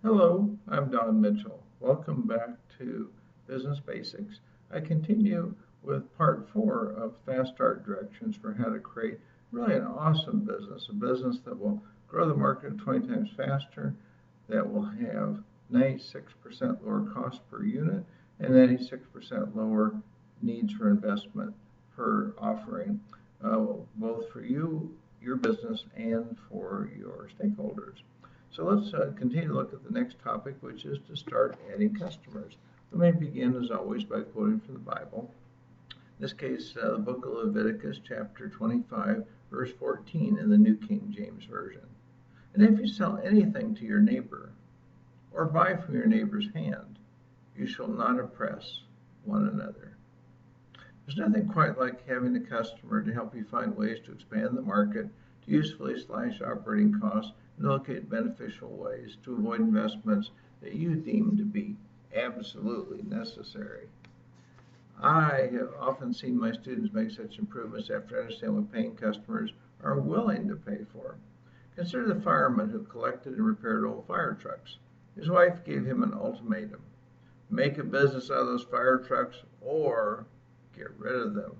Hello, I'm Don Mitchell. Welcome back to Business Basics. I continue with part four of Fast Start Directions for how to create really an awesome business, a business that will grow the market 20 times faster, that will have 96% lower cost per unit, and 96% lower needs for investment per offering, both for you, your business, and for your stakeholders. So let's continue to look at the next topic, which is to start adding customers. We may begin, as always, by quoting from the Bible. In this case, the book of Leviticus, chapter 25, verse 14 in the New King James Version. And if you sell anything to your neighbor, or buy from your neighbor's hand, you shall not oppress one another. There's nothing quite like having a customer to help you find ways to expand the market, to usefully slash operating costs, and locate beneficial ways to avoid investments that you deem to be absolutely necessary. I have often seen my students make such improvements after understanding what paying customers are willing to pay for. Consider the fireman who collected and repaired old fire trucks. His wife gave him an ultimatum: make a business out of those fire trucks or get rid of them.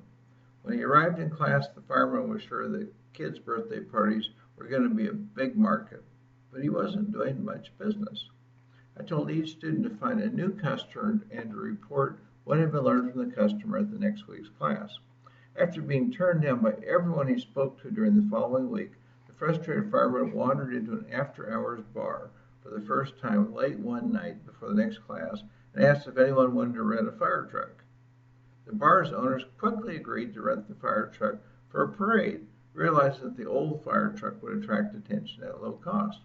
When he arrived in class, the fireman was sure that kids' birthday parties were going to be a big market, but he wasn't doing much business. I told each student to find a new customer and to report what had been learned from the customer at the next week's class. After being turned down by everyone he spoke to during the following week, the frustrated fireman wandered into an after-hours bar for the first time late one night before the next class and asked if anyone wanted to rent a fire truck. The bar's owners quickly agreed to rent the fire truck for a parade, realizing that the old fire truck would attract attention at low cost.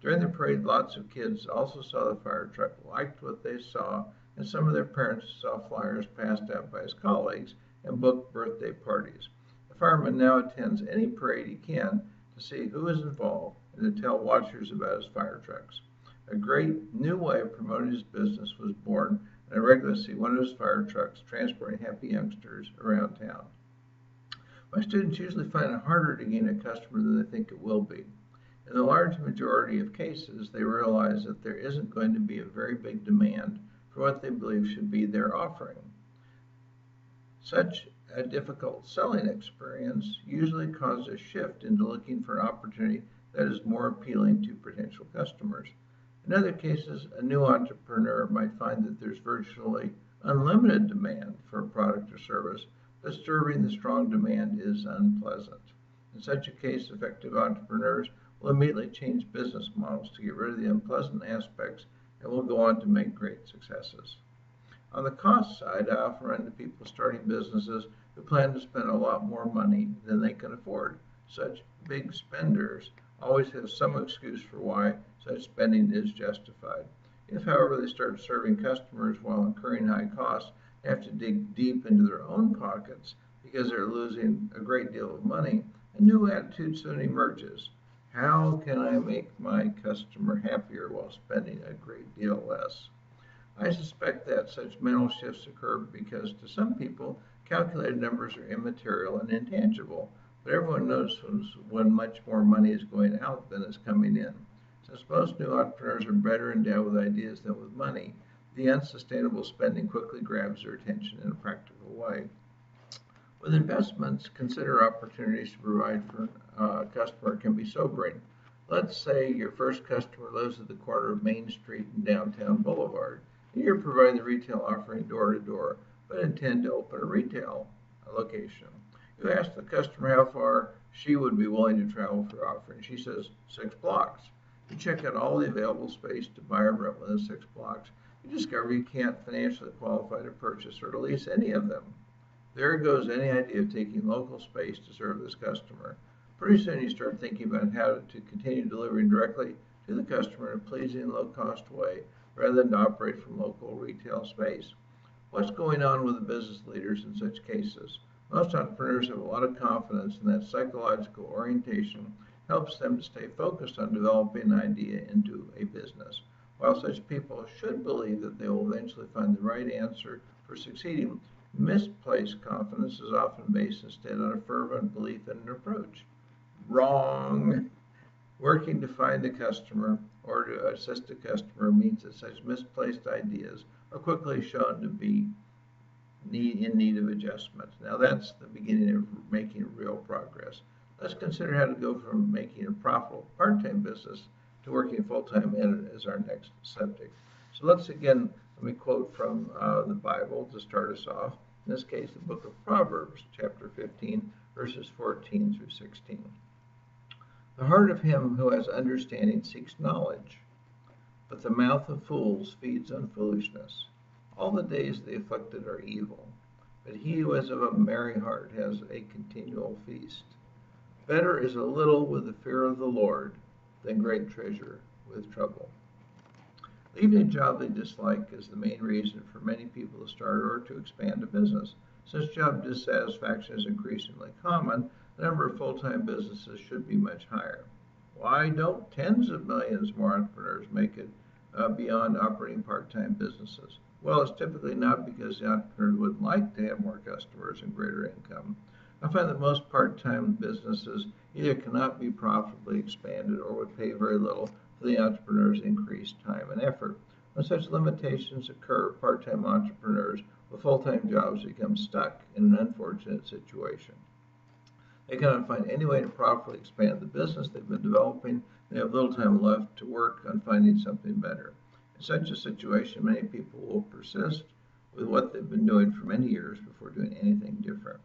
During the parade, lots of kids also saw the fire truck, liked what they saw, and some of their parents saw flyers passed out by his colleagues and booked birthday parties. The fireman now attends any parade he can to see who is involved and to tell watchers about his fire trucks. A great new way of promoting his business was born, and I regularly see one of his fire trucks transporting happy youngsters around town. My students usually find it harder to gain a customer than they think it will be. In the large majority of cases, they realize that there isn't going to be a very big demand for what they believe should be their offering. Such a difficult selling experience usually causes a shift into looking for an opportunity that is more appealing to potential customers. In other cases, a new entrepreneur might find that there's virtually unlimited demand for a product or service, but serving the strong demand is unpleasant. In such a case, effective entrepreneurs will immediately change business models to get rid of the unpleasant aspects and will go on to make great successes. On the cost side, I often run into people starting businesses who plan to spend a lot more money than they can afford. Such big spenders always have some excuse for why such spending is justified. If, however, they start serving customers while incurring high costs, they have to dig deep into their own pockets because they're losing a great deal of money, a new attitude soon emerges. How can I make my customer happier while spending a great deal less? I suspect that such mental shifts occur because to some people, calculated numbers are immaterial and intangible, but everyone knows when much more money is going out than is coming in. Since most new entrepreneurs are better endowed with ideas than with money, the unsustainable spending quickly grabs their attention in a practical way. With investments, consider opportunities to provide for a customer can be sobering. Let's say your first customer lives at the corner of Main Street and Downtown Boulevard, and you're providing the retail offering door to door, but intend to open a retail location. You ask the customer how far she would be willing to travel for the offering. She says 6 blocks. You check out all the available space to buy or rent within 6 blocks. You discover you can't financially qualify to purchase or to lease any of them. There goes any idea of taking local space to serve this customer. Pretty soon you start thinking about how to continue delivering directly to the customer in a pleasing, low-cost way rather than to operate from local retail space. What's going on with the business leaders in such cases? Most entrepreneurs have a lot of confidence in that psychological orientation helps them to stay focused on developing an idea into a business. While such people should believe that they will eventually find the right answer for succeeding, misplaced confidence is often based instead on a fervent belief in an approach. Wrong. Working to find a customer or to assist a customer means that such misplaced ideas are quickly shown to be in need of adjustment. Now that's the beginning of making real progress. Let's consider how to go from making a profitable part-time business to working full-time in it as our next subject. So let me quote from the Bible to start us off. In this case, the book of Proverbs, chapter 15, verses 14 through 16. The heart of him who has understanding seeks knowledge, but the mouth of fools feeds on foolishness. All the days of the afflicted are evil, but he who is of a merry heart has a continual feast. Better is a little with the fear of the Lord than great treasure with trouble. Leaving a job they dislike is the main reason for many people to start or to expand a business. Since job dissatisfaction is increasingly common, the number of full-time businesses should be much higher. Why don't tens of millions more entrepreneurs make it beyond operating part-time businesses? Well, it's typically not because the entrepreneurs would like to have more customers and greater income. I find that most part-time businesses either cannot be profitably expanded or would pay very little for the entrepreneur's increased time and effort. When such limitations occur, part-time entrepreneurs with full-time jobs become stuck in an unfortunate situation. They cannot find any way to properly expand the business they've been developing. They have little time left to work on finding something better. In such a situation, many people will persist with what they've been doing for many years before doing anything different.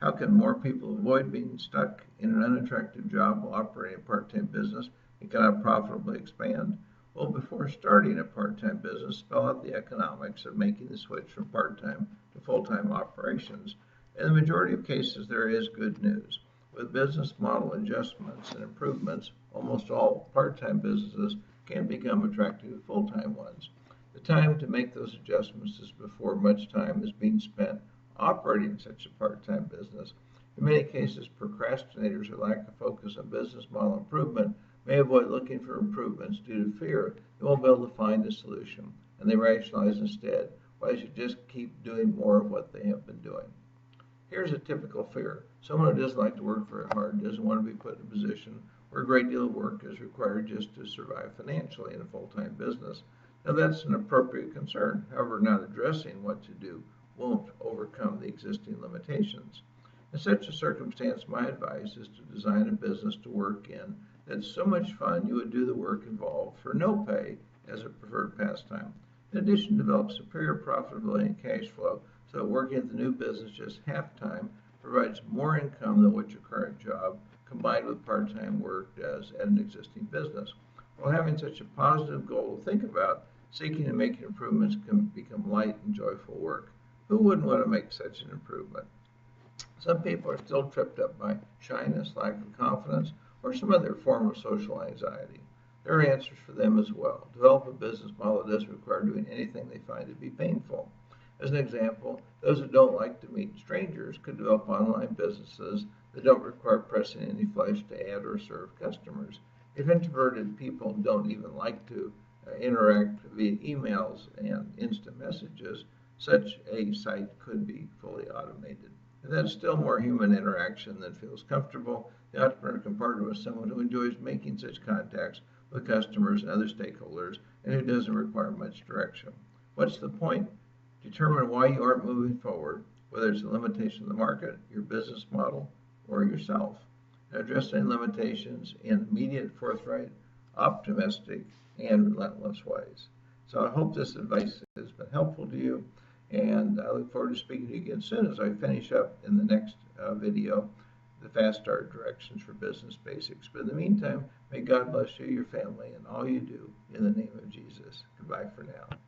How can more people avoid being stuck in an unattractive job while operating a part-time business and cannot profitably expand? Well, before starting a part-time business, spell out the economics of making the switch from part-time to full-time operations. In the majority of cases, there is good news. With business model adjustments and improvements, almost all part-time businesses can become attractive to full-time ones. The time to make those adjustments is before much time is being spent operating such a part-time business. In many cases, procrastinators who lack a focus on business model improvement may avoid looking for improvements due to fear they won't be able to find a solution, and they rationalize instead why they should just keep doing more of what they have been doing. Here's a typical fear. Someone who doesn't like to work very hard, doesn't want to be put in a position where a great deal of work is required just to survive financially in a full-time business. Now that's an appropriate concern. However, not addressing what to do won't overcome the existing limitations. In such a circumstance, my advice is to design a business to work in that's so much fun you would do the work involved for no pay as a preferred pastime. In addition, develop superior profitability and cash flow so that working at the new business just half-time provides more income than what your current job combined with part-time work does at an existing business. While having such a positive goal to think about, seeking and making improvements can become light and joyful work. Who wouldn't want to make such an improvement? Some people are still tripped up by shyness, lack of confidence, or some other form of social anxiety. There are answers for them as well. Develop a business model that doesn't require doing anything they find to be painful. As an example, those who don't like to meet strangers could develop online businesses that don't require pressing any flesh to add or serve customers. If introverted people don't even like to interact via emails and instant messages, such a site could be fully automated. If that's still more human interaction that feels comfortable, the entrepreneur can partner with someone who enjoys making such contacts with customers and other stakeholders and who doesn't require much direction. What's the point? Determine why you aren't moving forward, whether it's a limitation of the market, your business model, or yourself. And address any limitations in immediate, forthright, optimistic, and relentless ways. So I hope this advice has been helpful to you, and I look forward to speaking to you again soon as I finish up in the next video the Fast Start Directions for Business Basics. But in the meantime, may God bless you, your family, and all you do in the name of Jesus. Goodbye for now.